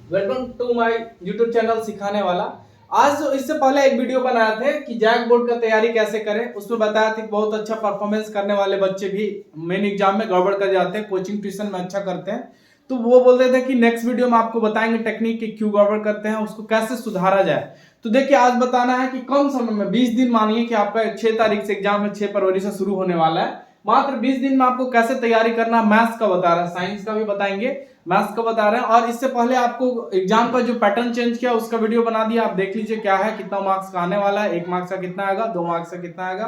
Welcome to my YouTube channel सिखाने वाला। आज इससे पहले एक वीडियो बनाए थे कि जैक बोर्ड का तैयारी कैसे करें। उसमें बताया था कि बहुत अच्छा परफॉर्मेंस करने वाले बच्चे भी मेन एग्जाम में गड़बड़ कर जाते हैं, कोचिंग ट्यूशन में अच्छा करते हैं। तो वो बोल रहे थे कि नेक्स्ट वीडियो में आपको बताएंगे टेक्निक कि क्यों गड़बड़ करते हैं, उसको कैसे सुधारा जाए। तो देखिए, आज बताना है कि कम समय में 20 दिन, मानिए कि आपका 6 तारीख से एग्जाम है, 6 फरवरी से शुरू होने वाला है। मात्र 20 दिन में आपको कैसे तैयारी करना, मैथ्स का बता रहा है, साइंस का भी बताएंगे, मैथ्स का बता रहे हैं। और इससे पहले आपको एग्जाम का जो पैटर्न चेंज किया उसका वीडियो बना दिया, आप देख लीजिए क्या है, कितना मार्क्स का आने वाला है, 1 मार्क्स का कितना आएगा, 2 मार्क्स का कितना आएगा,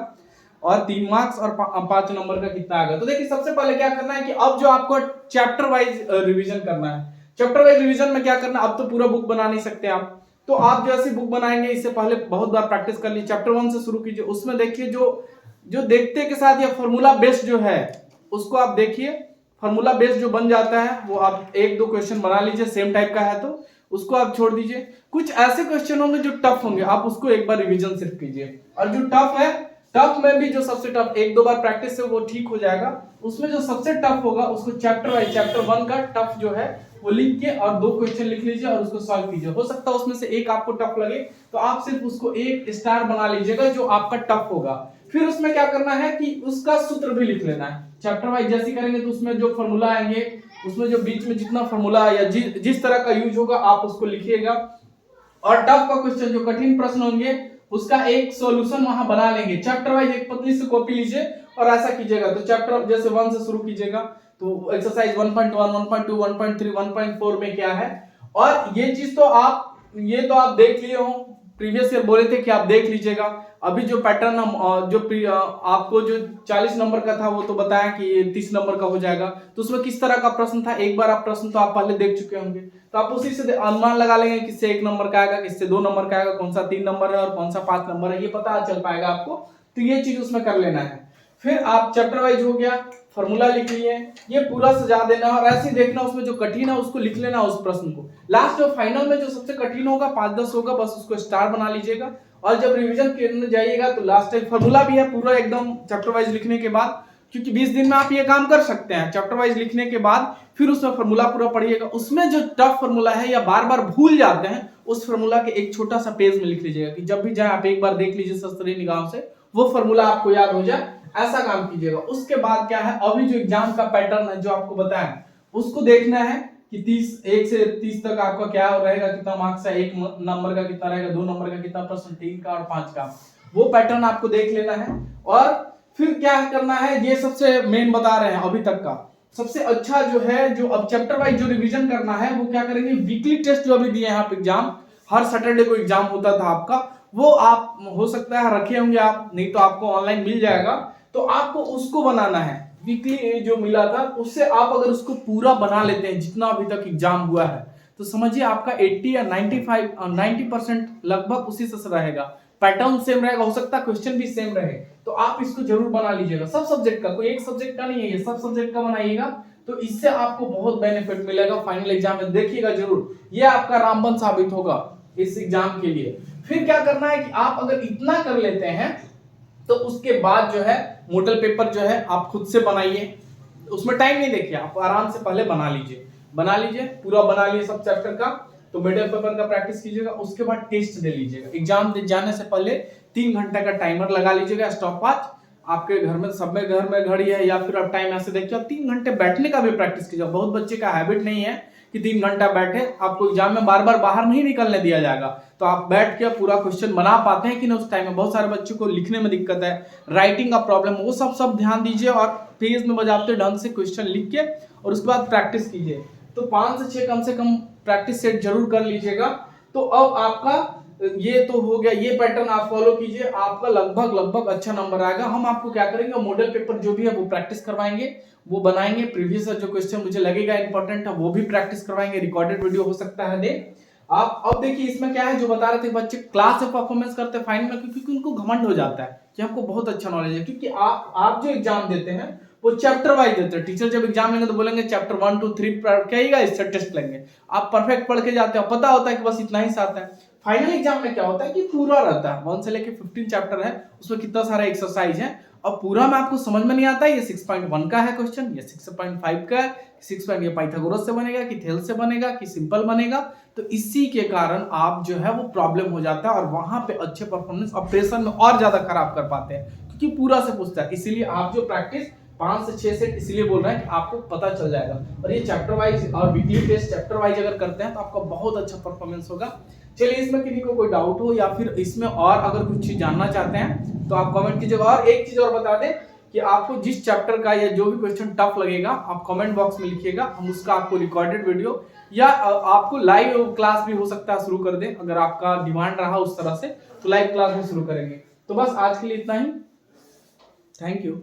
और 3 मार्क्स और 5 नंबर का कितना आएगा। तो देखिए, सबसे पहले क्या करना है कि अब जो आपको चैप्टर वाइज रिवीजन करना है। चैप्टर वाइज रिवीजन में क्या करना है, अब तो पूरा बुक बना नहीं सकते आप, तो आप जैसे बुक बनाएंगे इससे पहले बहुत बार प्रैक्टिस कर लीजिए। चैप्टर 1 से शुरू कीजिए। उसमें देखिए जो जो देखते के साथ या फॉर्मूला बेस्ड जो है उसको आप देखिए। फॉर्मूला बेस्ड जो बन जाता है वो आप 1-2 क्वेश्चन बना लीजिए, सेम टाइप का है तो उसको आप छोड़ दीजिए। कुछ ऐसे क्वेश्चन होंगे जो टफ होंगे, आप उसको एक बार रिवीजन सिर्फ कीजिए। और जो टफ है, टफ में भी जो सबसे टफ 1-2 बार प्रैक्टिस से वो ठीक हो जाएगा। उसमें जो सबसे टफ होगा उसको चैप्टर वाइज, चैप्टर 1 का टफ जो है वो लिख के और 2 क्वेश्चन लिख लीजिए और उसको सॉल्व कीजिए। हो सकता है उसमें से एक आपको टफ लगे तो आप सिर्फ उसको 1 स्टार बना लीजिएगा जो आपका टफ होगा। फिर उसमें क्या करना है कि उसका सूत्र भी लिख लेना है। चैप्टर वाइज जैसे करेंगे तो उसमें जो फॉर्मूला आएंगे, उसमें जो बीच में जितना फॉर्मूला या जिस तरह का यूज होगा आप उसको लिखिएगा। और टफ का क्वेश्चन, जो कठिन प्रश्न होंगे उसका एक सॉल्यूशन वहां बना लेंगे। चैप्टर वाइज एक पतली सी कॉपी लीजिए और ऐसा कीजिएगा। तो चैप्टर जैसे 1 से शुरू कीजिएगा तो एक्सरसाइज 1.1, 1.2, 1.3, 1.4 में क्या है। और ये चीज तो आप देख लिए हो, प्रीवियस ईयर बोले थे कि आप देख लीजिएगा। अभी जो पैटर्न हम आपको जो 40 नंबर का था वो तो बताया कि ये 30 नंबर का हो जाएगा। तो उसमें किस तरह का प्रश्न था, एक बार आप प्रश्न तो आप पहले देख चुके होंगे, तो आप उसी से अनुमान लगा लेंगे किससे 1 नंबर का आएगा, किससे 2 नंबर का आएगा, कौन सा 3 नंबर है और कौन सा 5 नंबर है, ये पता चल पाएगा आपको। तो ये चीज उसमें कर लेना है। फिर आप चैप्टर वाइज हो गया, फॉर्मूला लिख लिए, ये पूरा सजा देना और ऐसे ही देखना उसमें जो कठिन है उसको लिख लेना, उस प्रश्न को। लास्ट जो फाइनल में जो सबसे कठिन होगा 5-10 होगा, बस उसको स्टार बना लीजिएगा। और जब रिवीजन करने जाइएगा तो लास्ट टाइम फॉर्मूला भी है पूरा एकदम चैप्टर वाइज लिखने के बाद, क्योंकि 20 दिन में आप ये काम कर सकते हैं। चैप्टर वाइज लिखने के बाद फिर उसमें फॉर्मूला पूरा पढ़िएगा। उसमें जो टफ फॉर्मूला है या बार बार भूल जाते हैं, उस फॉर्मूला के एक छोटा सा पेज में लिख लीजिएगा कि जब भी जाए आप एक बार देख लीजिए सस्तरी निगाहों से, वो फॉर्मूला आपको याद हो जाए, ऐसा काम कीजिएगा। उसके बाद क्या है, अभी जो एग्जाम का पैटर्न है जो आपको बताया उसको देखना है कि 1 से 30 तक आपका क्या रहेगा, कितना मार्क्स है, 1 नंबर का कितना रहेगा, 2 नंबर का कितना प्रश्न, 3 का और 5 का, वो पैटर्न आपको देख लेना है। और फिर क्या करना है, ये सबसे मेन बता रहे हैं अभी तक का सबसे अच्छा जो है, जो अब चैप्टर वाइज जो रिवीजन करना है वो क्या करेंगे, वीकली टेस्ट जो अभी दिए हैं आप एग्जाम, हर सैटरडे को एग्जाम होता था आपका, वो आप हो सकता है रखे होंगे आप, नहीं तो आपको ऑनलाइन मिल जाएगा। तो आपको उसको बनाना है, वीकली जो मिला था उससे आप अगर उसको पूरा बना लेते हैं जितना अभी तक एग्जाम हुआ है, तो समझिए आपका 80 या 95 90% लगभग उसी से रहेगा। पैटर्न सेम रहेगा, हो सकता है क्वेश्चन भी सेम रहे। तो आप इसको जरूर बना लीजिएगा, सब सब्जेक्ट का, कोई एक सब्जेक्ट का नहीं है, ये सब सब्जेक्ट का बनाइएगा। तो इससे आपको बहुत बेनिफिट मिलेगा फाइनल एग्जाम में, देखिएगा जरूर, ये आपका रामबन साबित होगा इस एग्जाम के लिए। फिर क्या करना है कि आप अगर इतना कर लेते हैं तो उसके बाद जो है मॉडल पेपर जो है आप खुद से बनाइए। उसमें टाइम नहीं देखिए, आप आराम से पहले बना लीजिए, पूरा बना लिए सब चैप्टर का। तो मॉडल पेपर का प्रैक्टिस कीजिएगा, उसके बाद टेस्ट दे लीजिएगा। एग्जाम दे जाने से पहले 3 घंटे का टाइमर लगा लीजिएगा, स्टॉप वॉच। आपके घर में, सब में घर में घड़ी है या फिर आप टाइम ऐसे देखिए, 3 घंटे बैठने का भी प्रैक्टिस कीजिए। बहुत बच्चे का हैबिट नहीं है कि 3 घंटा बैठे, आपको एग्जाम में बार बार बाहर नहीं निकलने दिया जाएगा, तो आप बैठ के पूरा क्वेश्चन बना पाते हैं कि नहीं उस टाइम में। बहुत सारे बच्चों को लिखने में दिक्कत है, राइटिंग का प्रॉब्लम, वो सब ध्यान दीजिए और पेज में बजाते ढंग से क्वेश्चन लिख के और उसके बाद प्रैक्टिस कीजिए। तो 5 से 6 कम से कम प्रैक्टिस सेट जरूर कर लीजिएगा। तो अब आपका ये तो हो गया, ये पैटर्न आप फॉलो कीजिए, आपका लगभग अच्छा नंबर आएगा। हम आपको क्या करेंगे, मॉडल पेपर जो भी है वो प्रैक्टिस करवाएंगे, वो बनाएंगे, प्रीवियस जो क्वेश्चन मुझे लगेगा इंपॉर्टेंट है वो भी प्रैक्टिस करवाएंगे, रिकॉर्डेड वीडियो हो सकता है दे आप। अब देखिए इसमें क्या है, जो बता रहे थे बच्चे क्लास से परफॉर्मेंस करते हैं फाइनल में, क्योंकि उनको घमंड हो जाता है कि हमको बहुत अच्छा नॉलेज है। क्योंकि आप जो एग्जाम देते हैं वो चैप्टर वाइज देते हैं। टीचर जब एग्जाम लेंगे तो बोलेंगे चैप्टर 1 2 3 पढ़ के आइएगा, इससे टेस्ट लेंगे। आप परफेक्ट पढ़ के जाते हो, पता होता है कि बस इतना ही आता है। फाइनल एग्जाम में क्या होता है कि पूरा रहता है 1 से लेके 15 चैप्टर है, उसमें कितना सारा एक्सरसाइज है, और पूरा में आपको समझ में नहीं आता ये 6.1 का है क्वेश्चन, ये 6.5 का है, 6 ये पाइथागोरस से बनेगा कि थेल से बनेगा कि सिंपल बनेगा। तो इसी के कारण आप जो है वो प्रॉब्लम हो जाता है और वहां पे अच्छे परफॉर्मेंस और प्रेशर में और ज्यादा खराब कर पाते हैं, क्योंकि पूरा से पूछता है। इसीलिए आप जो प्रैक्टिस 5 से 6 सेट इसलिए बोल रहे हैं कि आपको पता चल जाएगा, और ये चैप्टर वाइज और वीकली टेस्ट चैप्टर वाइज अगर करते हैं तो आपका बहुत अच्छा परफॉर्मेंस होगा। चलिए, इसमें किसी को कोई डाउट हो या फिर इसमें और अगर कुछ चीज जानना चाहते हैं तो आप कमेंट कीजिएगा। और एक चीज और बता दें कि आपको जिस चैप्टर का या जो भी क्वेश्चन टफ लगेगा आप कमेंट बॉक्स में लिखिएगा, हम उसका आपको रिकॉर्डेड वीडियो या आपको लाइव क्लास भी हो सकता है शुरू कर दें, अगर आपका डिमांड रहा उस तरह से तो लाइव क्लास भी शुरू करेंगे। तो बस आज के लिए इतना ही, थैंक यू।